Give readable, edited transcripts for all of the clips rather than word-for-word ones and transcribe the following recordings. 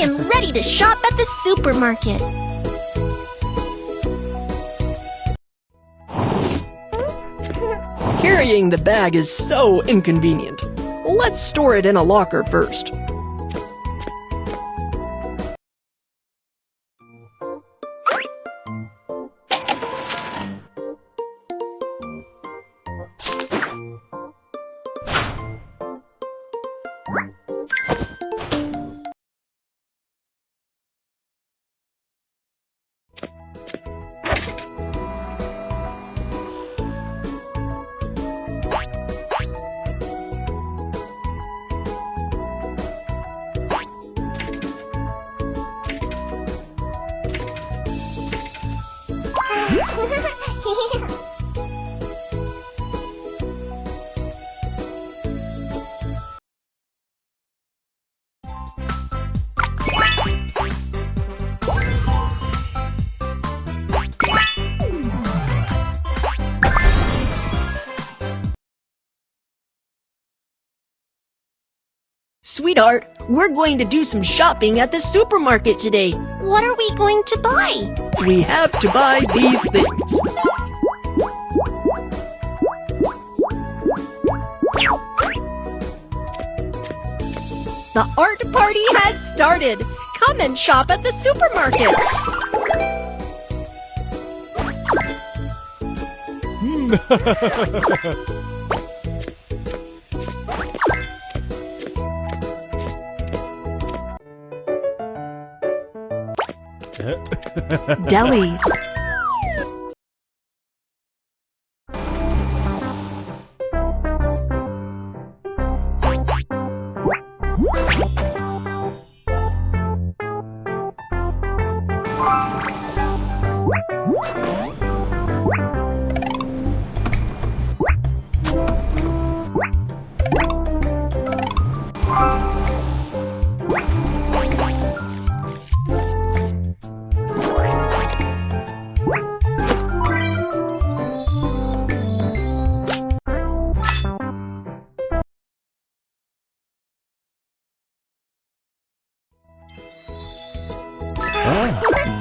am ready to shop at the supermarket. Carrying the bag is so inconvenient. Let's store it in a locker first. Sweetheart, we're going to do some shopping at the supermarket today. What are we going to buy? We have to buy these things. The art party has started. Come and shop at the supermarket. Deli.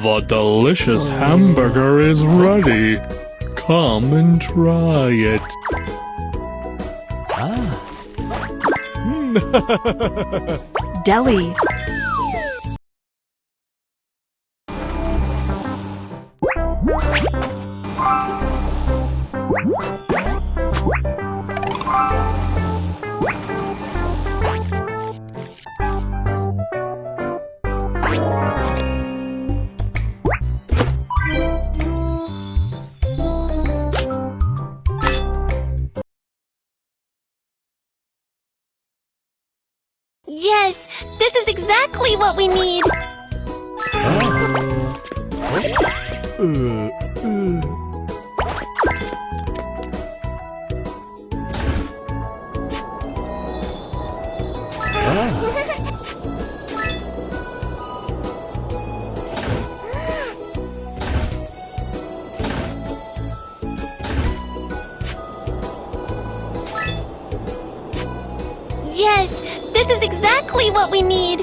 The delicious hamburger is ready. Come and try it. Deli. Yes, this is exactly what we need. Yes, this is exactly what we need.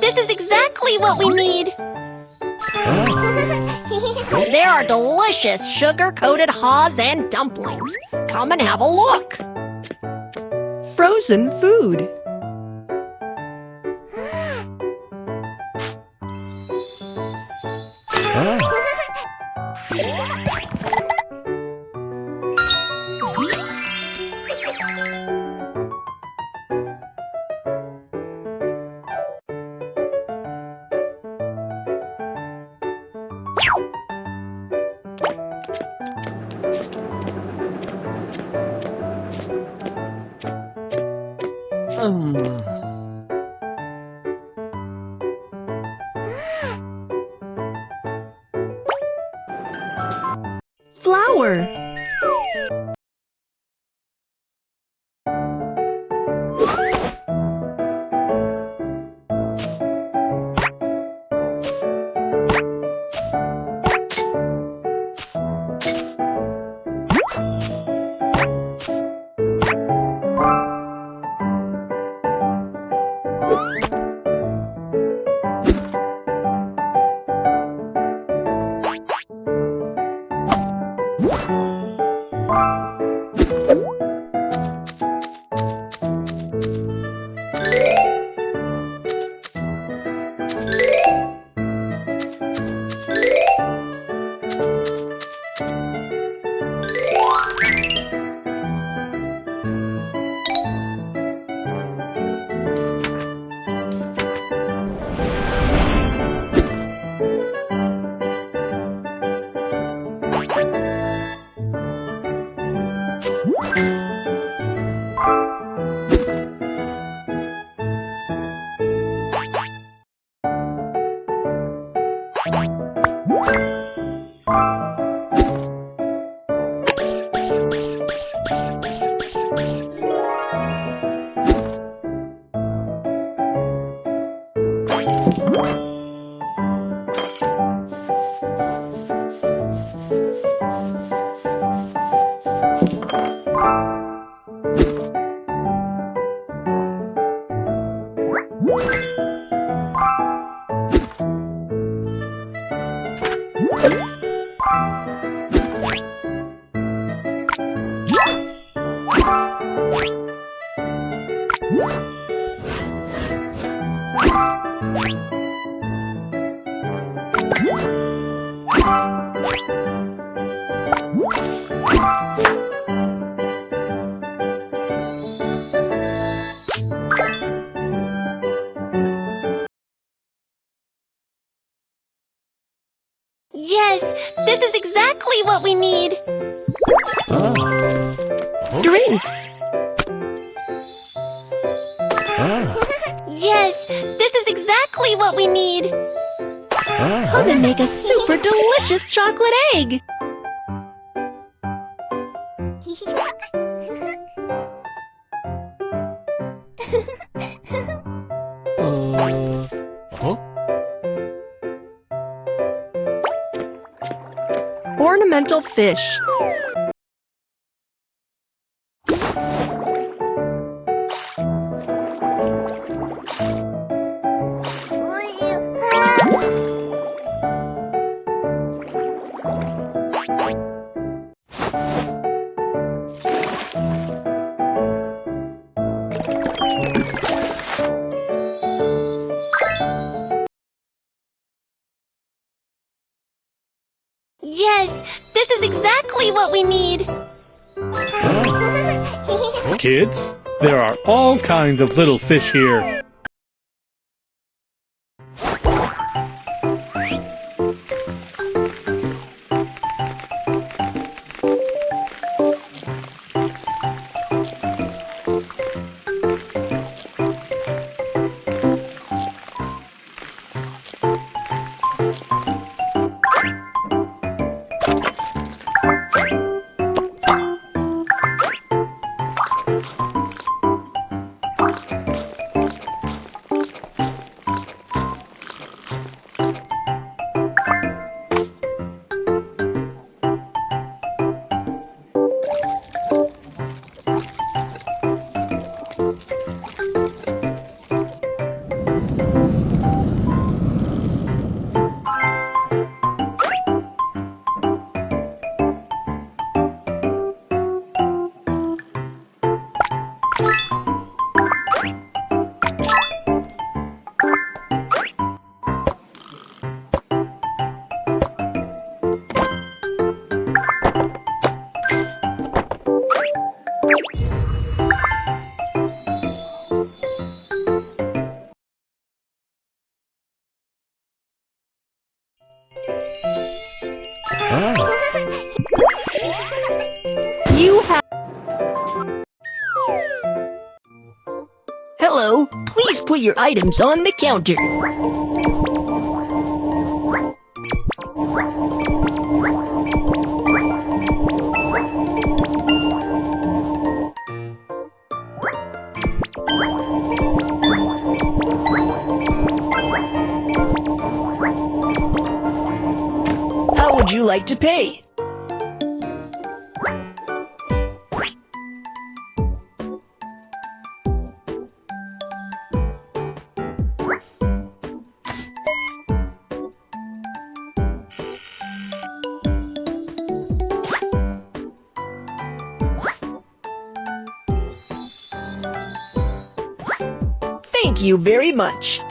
this is exactly what we need. There are delicious sugar-coated haws and dumplings. Come and have a look. Frozen food. Flour. Yes, this is exactly what we need. Drinks. Yes, this is exactly what we need. Come and make a super delicious chocolate egg. Ornamental fish. Yes, this is exactly what we need. Kids, there are all kinds of little fish here. You have... Hello, please put your items on the counter. How would you like to pay? Thank you very much.